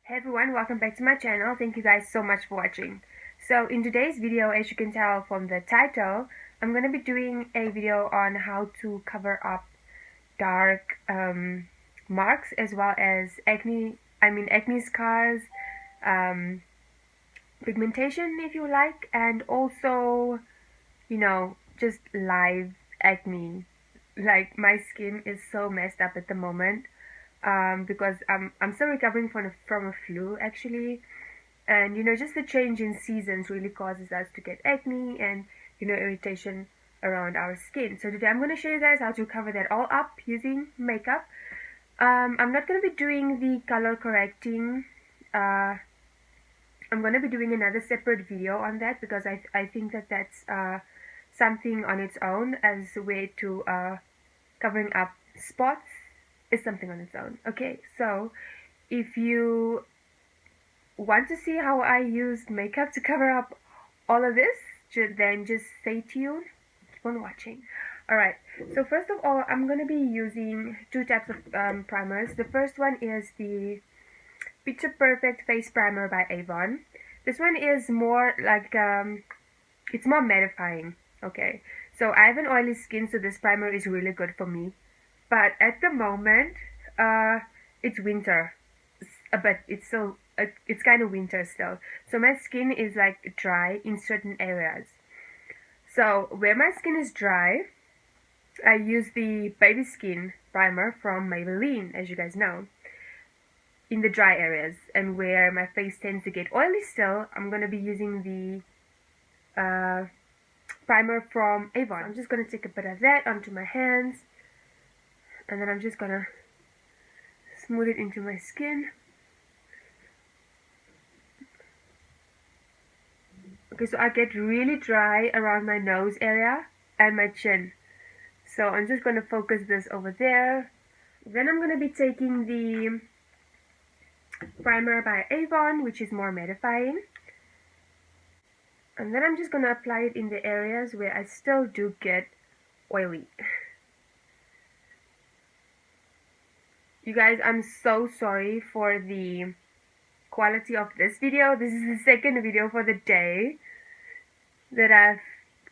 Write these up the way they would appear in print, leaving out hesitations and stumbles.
Hey everyone, welcome back to my channel. Thank you guys so much for watching. So in today's video, as you can tell from the title, I'm going to be doing a video on how to cover up dark marks as well as acne scars, pigmentation if you like, and also, just live acne. Like, my skin is so messed up at the moment. Because I'm still recovering from a flu actually, and just the change in seasons really causes us to get acne and irritation around our skin. So today I'm going to show you guys how to cover that all up using makeup. I'm not going to be doing the color correcting. I'm going to be doing another separate video on that because I think that that's something on its own as a way to covering up spots is something on its own. Okay, so if you want to see how I used makeup to cover up all of this, then just stay tuned, keep on watching. Alright, so first of all, I'm going to be using two types of primers. The first one is the Picture Perfect Face Primer by Avon. This one is more like, it's more mattifying. Okay, so I have an oily skin, so this primer is really good for me. But at the moment, it's winter, but it's still, it's kind of winter still. So my skin is like dry in certain areas. So where my skin is dry, I use the Baby Skin primer from Maybelline, as you guys know, in the dry areas. And where my face tends to get oily still, I'm going to be using the primer from Avon. I'm just going to take a bit of that onto my hands. And then I'm just gonna smooth it into my skin. Okay, so I get really dry around my nose area and my chin. So I'm just gonna focus this over there. Then I'm gonna be taking the primer by Avon, which is more mattifying. And then I'm just gonna apply it in the areas where I still do get oily. You guys, I'm so sorry for the quality of this video. This is the second video for the day that I've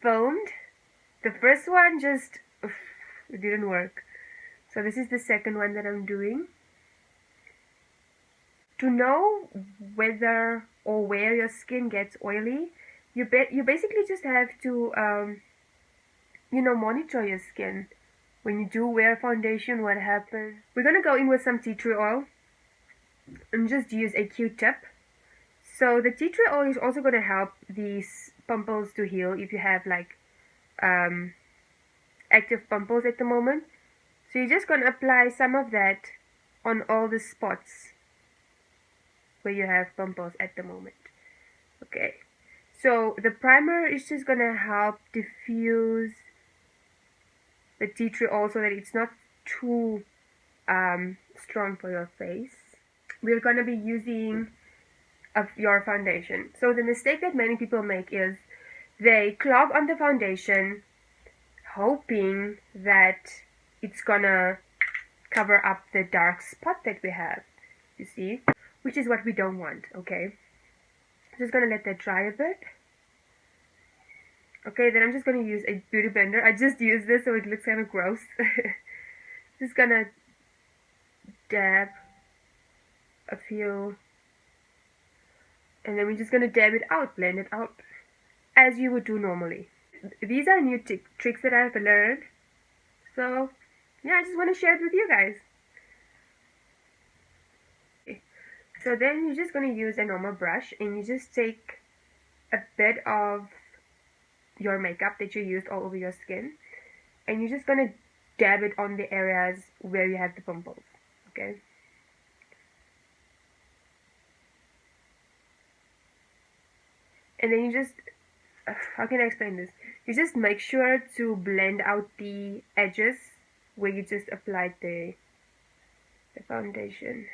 filmed. The first one just, it didn't work. So this is the second one that I'm doing. To know whether or where your skin gets oily, you basically just have to, monitor your skin. When you do wear foundation, what happens? We're going to go in with some tea tree oil and just use a Q-tip. So the tea tree oil is also going to help these pimples to heal if you have like active pimples at the moment. So you're just going to apply some of that on all the spots where you have pimples at the moment. Okay, so the primer is just going to help diffuse the tea tree oil so that it's not too strong for your face. We're going to be using your foundation. So the mistake that many people make is they clog on the foundation hoping that it's gonna cover up the dark spot that we have, you see, which is what we don't want. Okay, just gonna let that dry a bit. Okay, then I'm just going to use a beauty blender. I just used this so it looks kind of gross. Just gonna dab a few, and then we're just gonna dab it out, blend it out, as you would do normally. These are new tricks that I've learned. So, yeah, I just want to share it with you guys. Okay. So then you're just going to use a normal brush, and you just take a bit of your makeup that you used all over your skin, and you're just going to dab it on the areas where you have the pimples. Okay, and then you just, how can I explain this? You just make sure to blend out the edges where you just applied the foundation,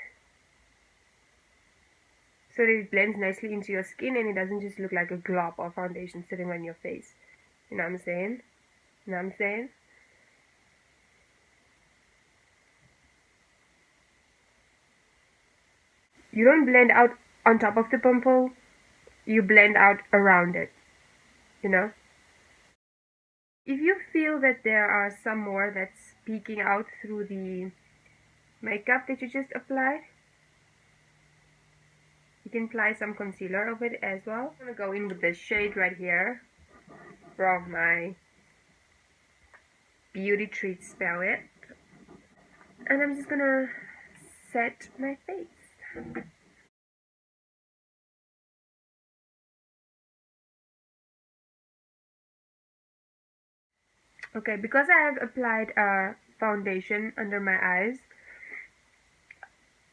so that it blends nicely into your skin and it doesn't just look like a glob of foundation sitting on your face. You know what I'm saying? You know what I'm saying? you don't blend out on top of the pimple, you blend out around it, you know. If you feel that there are some more that's peeking out through the makeup that you just applied, you can apply some concealer over it as well. I'm gonna go in with this shade right here from my Beauty Treats palette, and I'm just gonna set my face. Okay, because I have applied a foundation under my eyes,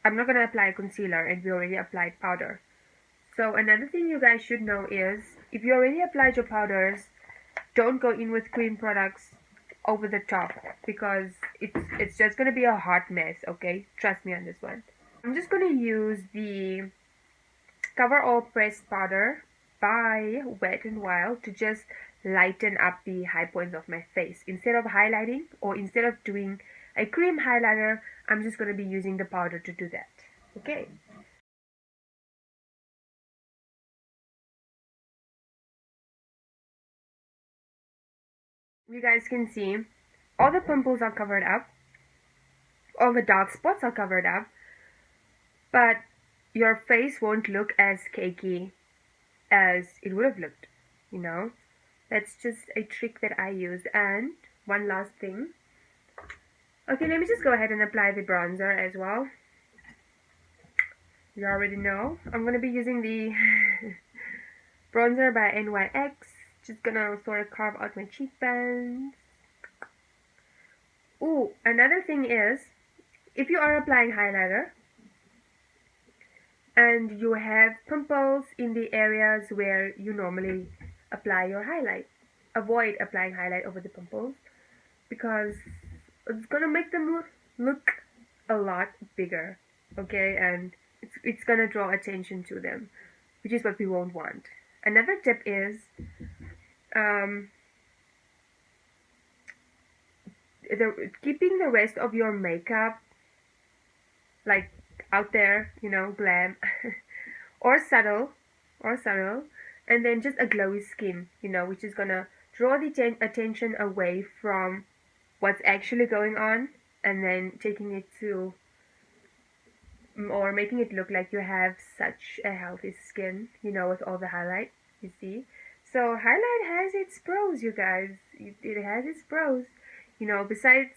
I'm not gonna apply concealer, and we already applied powder. So another thing you guys should know is, if you already applied your powders, don't go in with cream products over the top, because it's just gonna be a hot mess, okay? Trust me on this one. I'm just gonna use the Cover All Pressed Powder by Wet n Wild to just lighten up the high points of my face. Instead of highlighting, or instead of doing a cream highlighter, I'm just gonna be using the powder to do that. Okay. You guys can see all the pimples are covered up, all the dark spots are covered up, but your face won't look as cakey as it would have looked, you know. That's just a trick that I use. And one last thing. Okay, let me just go ahead and apply the bronzer as well. You already know I'm gonna be using the bronzer by NYX. Just gonna sort of carve out my cheekbones. Ooh, another thing is, if you are applying highlighter and you have pimples in the areas where you normally apply your highlight, avoid applying highlight over the pimples, because it's gonna make them look a lot bigger, okay? And it's gonna draw attention to them, which is what we won't want. Another tip is, keeping the rest of your makeup like out there, you know, glam, or subtle, and then just a glowy skin, you know, which is gonna draw the attention away from what's actually going on, and then taking it to, or making it look like you have such a healthy skin, you know, with all the highlight, you see. So highlight has its pros, you guys. It has its pros. You know, besides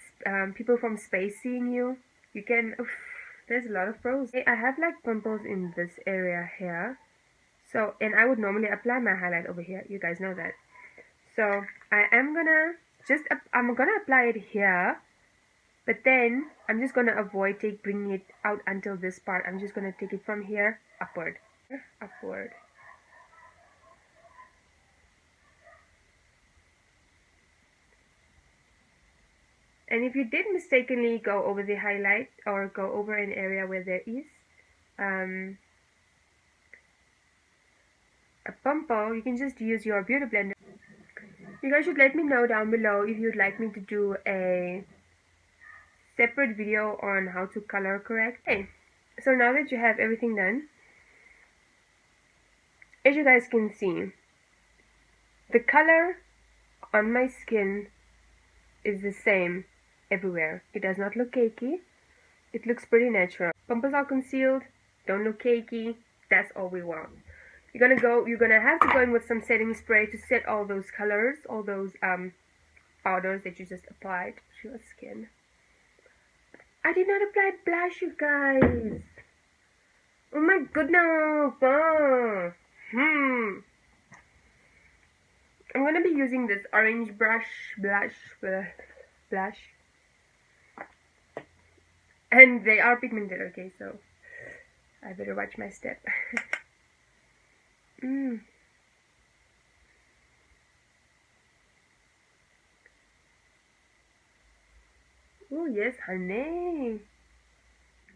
people from space seeing you, you can, there's a lot of pros. I have like pimples in this area here. So, and I would normally apply my highlight over here. You guys know that. So I am gonna I'm gonna apply it here, but then I'm just gonna avoid bringing it out until this part. I'm just gonna take it from here upward, upward. And if you did mistakenly go over the highlight, or go over an area where there is a pimple, you can just use your beauty blender. You guys should let me know down below if you'd like me to do a separate video on how to color correct. Okay, so now that you have everything done, as you guys can see, the color on my skin is the same everywhere. It does not look cakey. It looks pretty natural. Pimples are concealed, don't look cakey. That's all we want. You're gonna have to go in with some setting spray to set all those colors, all those powders that you just applied to your skin. I did not apply blush, you guys. Oh my goodness. I'm gonna be using this orange blush, and they are pigmented, okay, so I better watch my step. Oh yes, honey.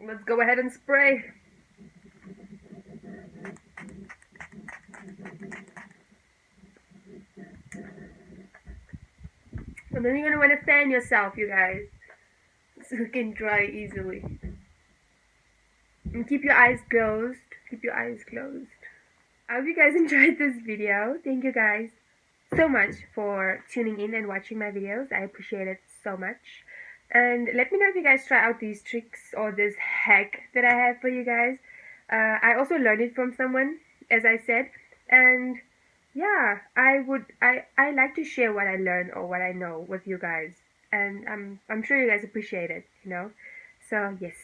Let's go ahead and spray. And then you're gonna want to fan yourself, you guys, so it can dry easily. And keep your eyes closed. Keep your eyes closed. I hope you guys enjoyed this video. Thank you guys so much for tuning in and watching my videos. I appreciate it so much. And let me know if you guys try out these tricks or this hack that I have for you guys. I also learned it from someone, as I said. And yeah, I like to share what I learn or what I know with you guys. And I'm sure you guys appreciate it, you know. So yes.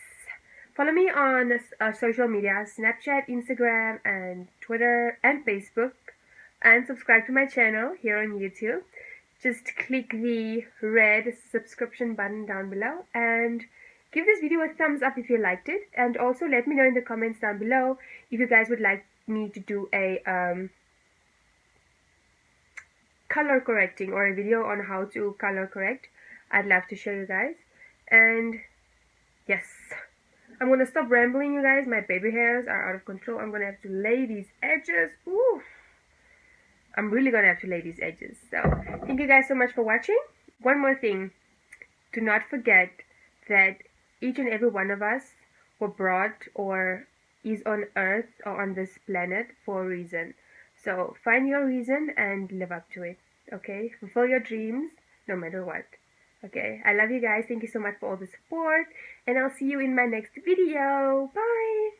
Follow me on social media, Snapchat, Instagram, and Twitter, and Facebook. And subscribe to my channel here on YouTube. Just click the red subscription button down below and give this video a thumbs up if you liked it. And also let me know in the comments down below if you guys would like me to do a color correcting or a video on how to color correct. I'd love to show you guys. And yes, I'm gonna stop rambling, you guys. My baby hairs are out of control. I'm gonna have to lay these edges. Ooh, I'm really gonna have to lay these edges. So thank you guys so much for watching. One more thing, do not forget that each and every one of us were brought or is on earth or on this planet for a reason. So find your reason and live up to it. Okay, fulfill your dreams no matter what. Okay, I love you guys. Thank you so much for all the support, and I'll see you in my next video. Bye!